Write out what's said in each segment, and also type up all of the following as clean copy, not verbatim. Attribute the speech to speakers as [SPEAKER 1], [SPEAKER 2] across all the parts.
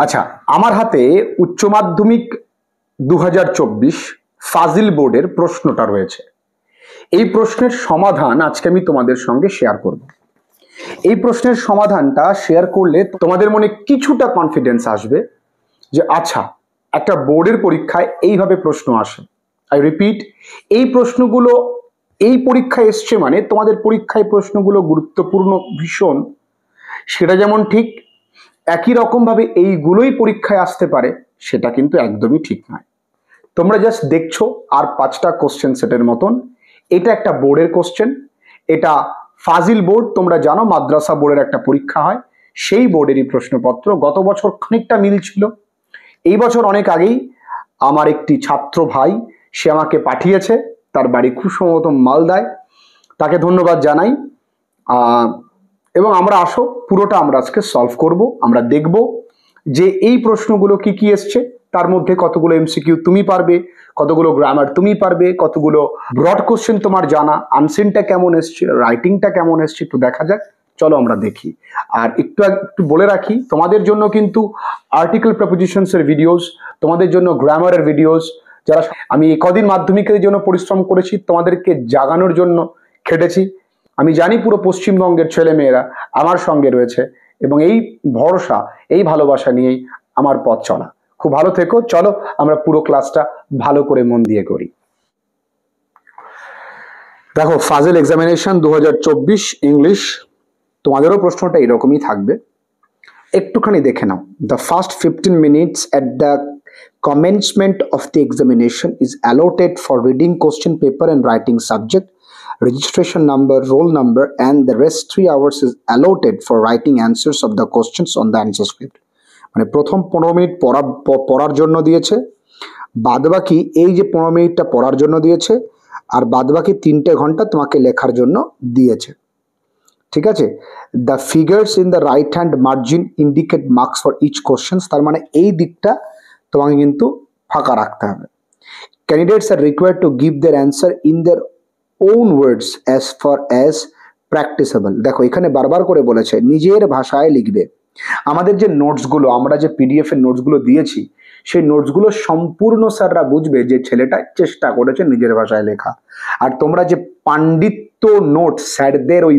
[SPEAKER 1] আচ্ছা, আমার হাতে উচ্চ মাধ্যমিক 2024 ফাজিল বোর্ডের প্রশ্নটা রয়েছে। এই প্রশ্নের সমাধান আজকে আমি তোমাদের সঙ্গে শেয়ার করব। এই প্রশ্নের সমাধানটা শেয়ার করলে তোমাদের মনে কিছুটা কনফিডেন্স আসবে যে আচ্ছা, একটা বোর্ডের পরীক্ষায় এইভাবে প্রশ্ন আসে। আই রিপিট, এই প্রশ্নগুলো এই পরীক্ষায় এসছে মানে তোমাদের পরীক্ষায় প্রশ্নগুলো গুরুত্বপূর্ণ ভীষণ, সেটা যেমন ঠিক, একই রকমভাবে এইগুলোই পরীক্ষায় আসতে পারে সেটা কিন্তু একদমই ঠিক নয়। তোমরা জাস্ট দেখছো আর 5টা কোশ্চেন সেটের মতন। এটা একটা বোর্ডের কোশ্চেন, এটা ফাজিল বোর্ড, তোমরা জানো মাদ্রাসা বোর্ডের একটা পরীক্ষা হয়, সেই বোর্ডেরই প্রশ্নপত্র। গত বছর খানিকটা মিল ছিল, এই বছর অনেক আগেই আমার একটি ছাত্র ভাই সে আমাকে পাঠিয়েছে, তার বাড়ি খুব সম্ভবত মালদায়, তাকে ধন্যবাদ জানাই। এবং আমরা আসো পুরোটা আমরা আজকে সলভ করব। আমরা দেখব যে এই প্রশ্নগুলো কি কি এসছে, তার মধ্যে কতগুলো এমসিকিউ তুমি পারবে, কতগুলো গ্রামার তুমি পারবে, কতগুলো ব্রড কোশ্চেন তোমার জানা, আনসিনটা কেমন এসছে, রাইটিংটা কেমন এসছে, একটু দেখা যাক। চলো আমরা দেখি। আর একটু বলে রাখি, তোমাদের জন্য কিন্তু আর্টিকেল প্রেপোজিশনসের ভিডিওস, তোমাদের জন্য গ্রামারের ভিডিওস, যারা আমি কদিন মাধ্যমিকের জন্য পরিশ্রম করেছি, তোমাদেরকে জাগানোর জন্য খেটেছি। আমি জানি পুরো পশ্চিমবঙ্গের ছেলেমেয়েরা আমার সঙ্গে রয়েছে এবং এই ভরসা, এই ভালোবাসা নিয়েই আমার পথ চলা। খুব ভালো থেকো। চলো আমরা পুরো ক্লাসটা ভালো করে মন দিয়ে করি। দেখো, ফাজিল এক্সামিনেশন 2024 ইংলিশ, তোমাদেরও প্রশ্নটা এরকমই থাকবে। একটুখানি দেখে নাও। The first 15 minutes at the commencement of the examination is allotted for reading question paper and writing subject, registration number, roll number, and the rest 3 hours is allotted for writing answers of the questions on the answer script. মানে প্রথম 15 minute পড়ার জন্য দিয়েছে, বাদবাকি এই যে 15 মিনিটটা পড়ার জন্য দিয়েছে, আর বাদবাকি 3টে ঘন্টা তোমাকে লেখার জন্য দিয়েছে। ঠিক আছে। The figures in the right hand margin indicate marks for each questions, তার মানে এই দিকটা তোমাকে কিন্তু ফাঁকা রাখতে হবে। Candidates are required to give their answer in their own words as far as practicable. দেখো, এখানে বারবার করে বলেছে নিজের ভাষায় লিখবে। আমাদের যে নোটসগুলো, আমরা যে পিডিএফ এর নোটসগুলো দিয়েছি, সেই নোটসগুলো সম্পূর্ণ স্যাররা বুঝবে যে ছেলেটা চেষ্টা করেছে নিজের ভাষায় লেখা। আর তোমরা যে পাণ্ডিত্য নোট স্যারদের ওই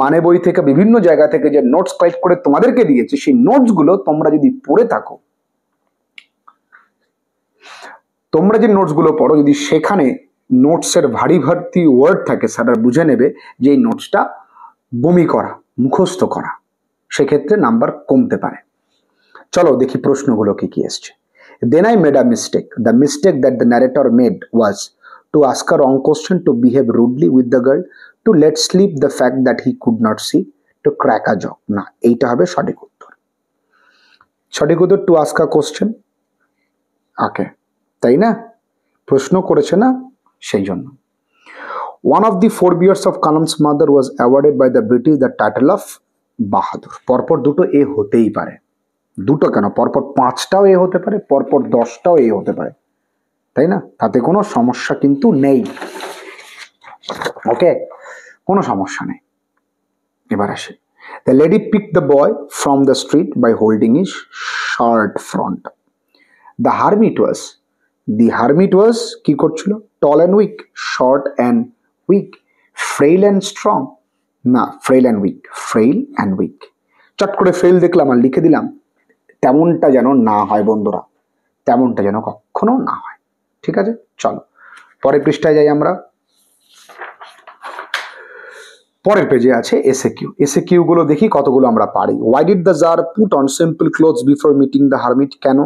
[SPEAKER 1] মানে বই থেকে বিভিন্ন জায়গা থেকে যে নোটস কালেক্ট করে তোমাদেরকে দিয়েছে, সেই নোটসগুলো তোমরা যদি পড়ে থাকো, তোমরা যে নোটসগুলো পড়ো, যদি সেখানে নোটসের ভারী ভারী ওয়ার্ড থাকে, স্যাররা বুঝে নেবে যে এই নোটসটা বমি করা, মুখস্থ করা, সেক্ষেত্রে নাম্বার কমতে পারে। চলো দেখি প্রশ্নগুলো কি কি এসছে। Then I made a mistake. The mistake that the narrator made was to ask a wrong question, to behave rudely with the girl, to let slip the fact that he could not see, to crack a joke. না, এইটা হবে সঠিক উত্তর। সঠিক উত্তর to ask a question. ওকে, তাই না? প্রশ্ন করেছে না, সেই জন্য। One of the forebears of Kalam's mother was awarded by the British the title of বাহাদুর। পরপর দুটো এ হতেই পারে, দুটো কেন, পরপর 5টাও এ হতে পারে, পরপর 10টাও এ হতে পারে, তাই না? তাতে কোনো সমস্যা কিন্তু নেই। ওকে, কোনো সমস্যা নেই। এবার আসে, the lady pick the boy from the street by holding is shirt front. The hermit was কি করছিল? Tall and weak, short and weak, frail and strong. না, frail and weak, frail and weak. চট করে ফ্রেইল দেখলাম আর লিখে দিলাম, তেমনটা যেন না হয় বন্ধুরা, তেমনটা যেন কখনো না হয়। ঠিক আছে, চলো পরের পৃষ্ঠায় যাই আমরা। পরের পেজে আছে এসএকিউ। এসএকিউ গুলো দেখি কতগুলো আমরা পারি। Why did the Tsar put on simple clothes before meeting the hermit? কেন?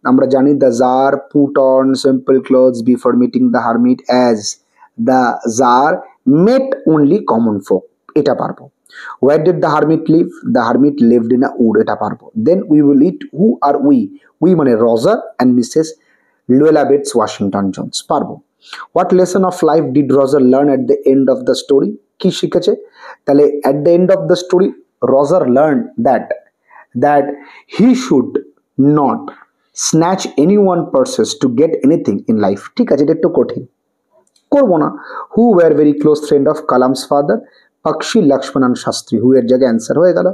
[SPEAKER 1] আমরা জানি the Tsar put on simple clothes before meeting the hermit as the Tsar met only common folk, এটা পারবো। Where did the hermit live? The hermit lived in a wood, এটা পারবো। Then we will eat, who are we? We মানে Roger and Mrs. Luella Bates Washington Jones, পারবো। What lesson of life did Roger learn at the end of the story? কি শিখেছে? তাহলে at the end of the story Roger learned that he should not snatch anyone purses to get anything in life। ঠিক আছে, এটা একটু কঠিন, করবো না। Who were very close friend of Kalam's father? Pakshi Lakshmanan Shastri, who এর জায়গায় answer হয়ে গেল।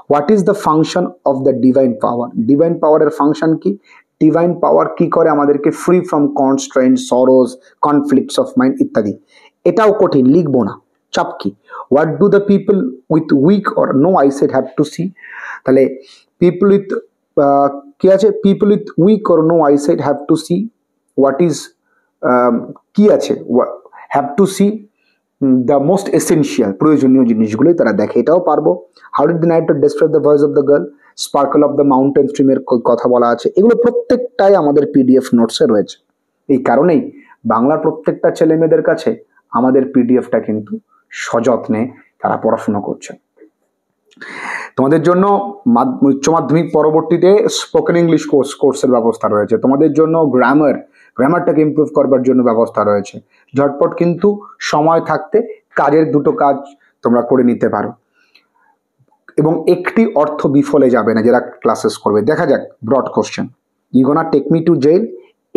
[SPEAKER 1] What is the function of the divine power? Divine পাওয়ারের ফাংশন কি? ডিভাইন পাওয়ার কি করে? আমাদেরকে free from constraint, sorrows, conflicts of mind ইত্যাদি। এটাও কঠিন, লিখবো না, চাপ কি? What do the people with weak or no eyesight have to see? তাহলে পিপল উইথ কি আছে? People with weak or no eyesight have to see. What is কি আছে? Have to see the most essential, প্রয়োজনীয় জিনিসগুলোই তারা দেখে, এটাও পারবো। How did the narrator describe the voice of the girl? Sparkle of the mountain স্ট্রিমের কথা বলা আছে। এগুলো প্রত্যেকটাই আমাদের পিডিএফ নোটসে রয়েছে। এই কারণেই বাংলার প্রত্যেকটা ছেলে মেয়েদের কাছে আমাদের পিডিএফটা কিন্তু সযত্নে তারা পড়াশোনা করছে। তোমাদের জন্য উচ্চ মাধ্যমিক পরবর্তীতে স্পোকেন ইংলিশ কোর্সের ব্যবস্থা রয়েছে। তোমাদের জন্য গ্রামারটাকে ইমপ্রুভ করবার জন্য ব্যবস্থা রয়েছে। ঝটপট কিন্তু সময় থাকতে কাজের দুটো কাজ তোমরা করে নিতে পারো, এবং একটি অর্থ বিফলে যাবে না যারা ক্লাসেস করবে। দেখা যাক broad question, you gonna take me to jail.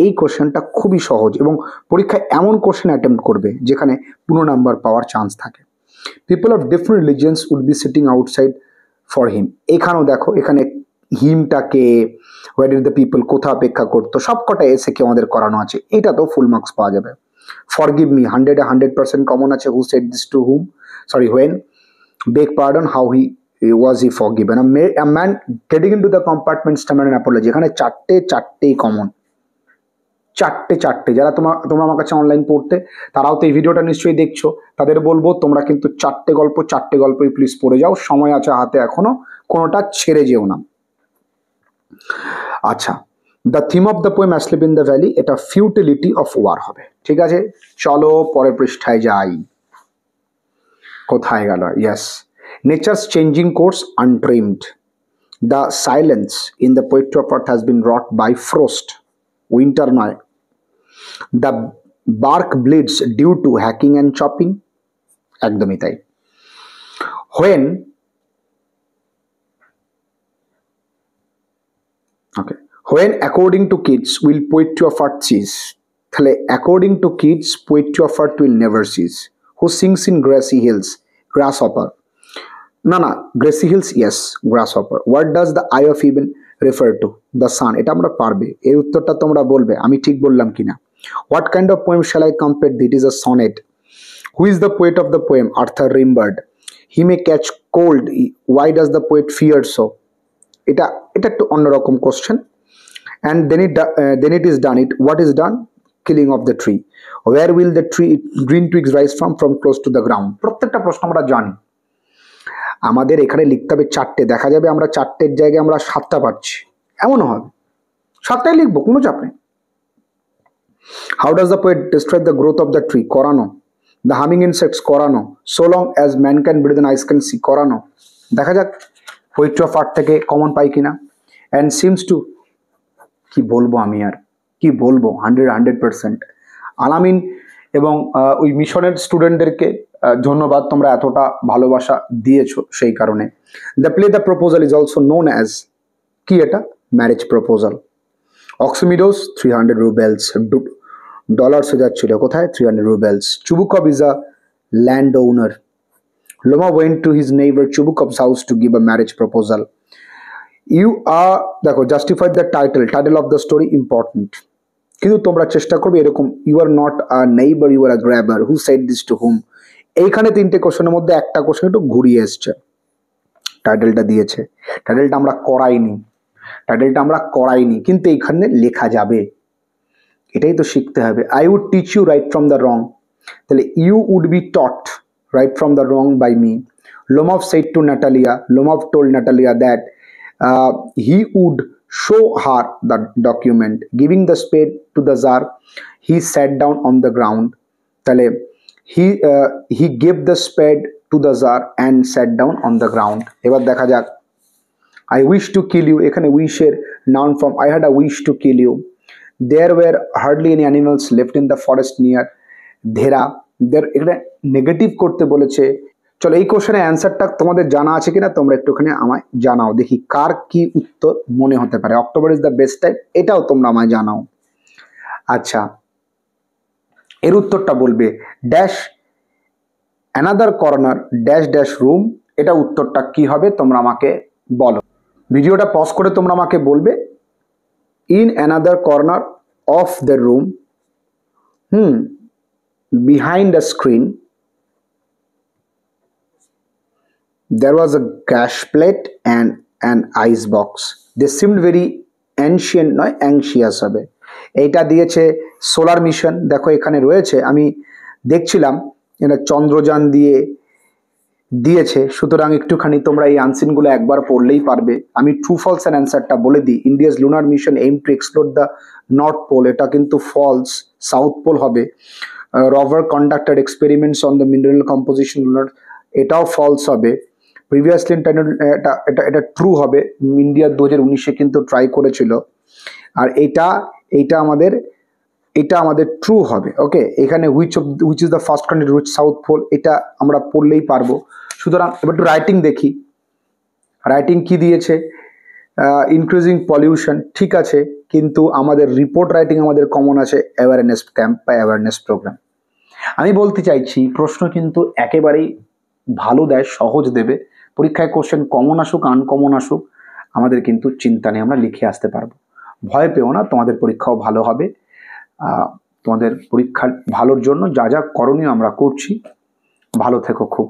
[SPEAKER 1] এই কোশ্চেনটা খুবই সহজ এবং পরীক্ষায় এমন কোশ্চেন অ্যাটেম্প্ট করবে যেখানে 15 নাম্বার পাওয়ার চান্স থাকে। People of different religions would be sitting outside for him. এখানেও দেখো, এখানে হিমটাকে, হোয়ার ডিড দ্য পিপল, কোথা অপেক্ষা করতো, সবকটা এসে কি আমাদের করানো আছে। এটা তো ফুল মার্কস পাওয়া যাবে। ফরগিভ মি 100% কমন আছে। Who said this to whom, sorry when? Beg pardon, how he was he forgiven? A man getting into the compartment stammered an apology. এখানে চারটেই কমন, চারটে। যারা তোমরা আমার কাছে অনলাইন পড়তে, তারাও তো এই ভিডিওটা নিশ্চয়ই দেখছো, তাদের বলবো তোমরা কিন্তু চারটে গল্পই প্লিজ পড়ে যাও, সময় আছে হাতে এখনো, কোনোটা ছেড়ে যেও না। আচ্ছা, the theme of the poem asleep in the valley, এটা ফিউটিলিটি অফ ওয়ার হবে। ঠিক আছে, চলো পরের পৃষ্ঠায় যাই। কোথায় গেল? Yes, nature's changing course untamed. The silence in the poetry of earth has been wrought by frost, winter নয়। The bark bleeds due to hacking and chopping, একদমই তাই। When according to kids will poetry of earth cease? তাহলে according to kids poetry of earth will never cease. Who sings in grassy hills? Grasshopper. না, grassy hills, yes, grasshopper. What does the eye of heaven refer to? The sun. এটা আমরা পারবে, এই উত্তরটা তোমরা বলবে আমি ঠিক বললাম কিনা। What kind of poem shall I compare? It is a sonnet. Who is the poet of the poem? Arthur Rimbaud. He may catch cold, why does the poet fear so? এটা একটু অন্যরকম question. And then it is done. What is done? Killing of the tree. Where will the tree green twigs rise from close to the ground. প্রত্যেকটা প্রশ্ন আমরা জানি। আমাদের এখানে লিখতে হবে চারটে, দেখা যাবে আমরা চারটের জায়গায় আমরা 7টা পাচ্ছি, এমনও হবে। 7টাই লিখবো, কোনো চাপ নেই। How does the poet describe the growth of the tree? করানো। দ্য হামিং ইনসেক্টস, করানো। So long as man can breathe and eyes can see, করানো। দেখা যাক পোয়েট্রি অফ আর্ট থেকে কমন পাই কিনা। অ্যান্ড সিমস টু, কি বলবো আমি আর, কি বলবো, 100%। আলামিন এবং ওই মিশনের স্টুডেন্টদেরকে ধন্যবাদ, তোমরা এতটা ভালোবাসা দিয়েছো সেই কারণে। The play the proposal is also known as, কি এটা? Marriage proposal. অক্সিমিডোস 300 রুবেলস, ডলার্স যাচ্ছিল কোথায়? 300 rubles. Chubukov is a land owner. Lomov went to his neighbour Chubukov's house to give a marriage proposal. You are, দেখো, justify the title of the story important, কিন্তু তোমরা চেষ্টা করবে এরকম, you are not a neighbour, you are a grabber, who said this to হুম। এইখানে 3টে কোশ্চেনের মধ্যে একটা কোশ্চেন একটু ঘুরিয়ে এসছে। টাইটেলটা দিয়েছে, টাইটেলটা আমরা করাইনি, কিন্তু এইখানে লেখা যাবে, এটাই তো শিখতে হবে। I would teach you right from the wrong, তাহলে you would be taught right from the wrong by me. Lomov said to Natalia, Lomov told Natalia that he would show her the document. Giving the spade to the Tsar, he sat down on the ground. তাহলে he gave the spade to the Tsar and sat down on the ground. এবার দেখা যাক, I wish to kill you, এখানে wish এর noun form, I had a wish to kill you. There were hardly any animals left in the forest near Dhera. এখানে negative করতে বলেছে। চলো এই কোশ্চেনের অ্যান্সারটা তোমাদের জানা আছে কিনা তোমরা একটুখানি আমায় জানাও, দেখি কার কি উত্তর মনে হতে পারে। October is the best time, এটাও তোমরা আমায় জানাও। আচ্ছা, এর উত্তরটা বলবে dash another corner dash dash room, এটা উত্তরটা কি হবে তোমরা আমাকে বলো। ভিডিওটা পজ করে তোমরা আমাকে বলবে in another corner of the room, behind a screen there was a gas plate and an ice box. They seemed very ancient, নয় anxious হবে। এইটা দিয়েছে সোলার মিশন, দেখো এখানে রয়েছে, আমি দেখছিলাম এটা চন্দ্রযান দিয়েছে, সুতরাং একটুখানি তোমরা এই আনসিনগুলো একবার পড়লেই পারবে। আমি ট্রু ফলস এর অ্যান্সারটা বলে দিই। India's lunar mission aim to explore the north pole, এটা কিন্তু ফলস, সাউথ পোল হবে। Rover conducted experiments on the mineral composition lunar, এটাও ফলস হবে। প্রিভিয়াসলি এটা ট্রু হবে, ইন্ডিয়া 2019-এ কিন্তু ট্রাই করেছিল। আর এইটা আমাদের ট্রু হবে। ওকে, এখানে which is the first country which south pole, এটা আমরা পড়লেই পারবো। সুতরাং এবার একটু রাইটিং দেখি, রাইটিং কি দিয়েছে, ইনক্রিজিং পলিউশন, ঠিক আছে, কিন্তু আমাদের রিপোর্ট রাইটিং আমাদের কমন আছে অ্যাওয়ারনেস ক্যাম্প বা অ্যাওয়ারনেস প্রোগ্রাম। আমি বলতে চাইছি প্রশ্ন কিন্তু একেবারেই ভালো দেয়, সহজ দেবে। পরীক্ষায় কোশ্চেন কমন আসুক আনকমন আসুক আমাদের কিন্তু চিন্তা নেই, আমরা লিখে আসতে পারবো। ভয় পেও না, তোমাদের পরীক্ষাও ভালো হবে। তোমাদের পরীক্ষার ভালোর জন্য যা যা করণীয় আমরা করছি। ভালো থেকো খুব।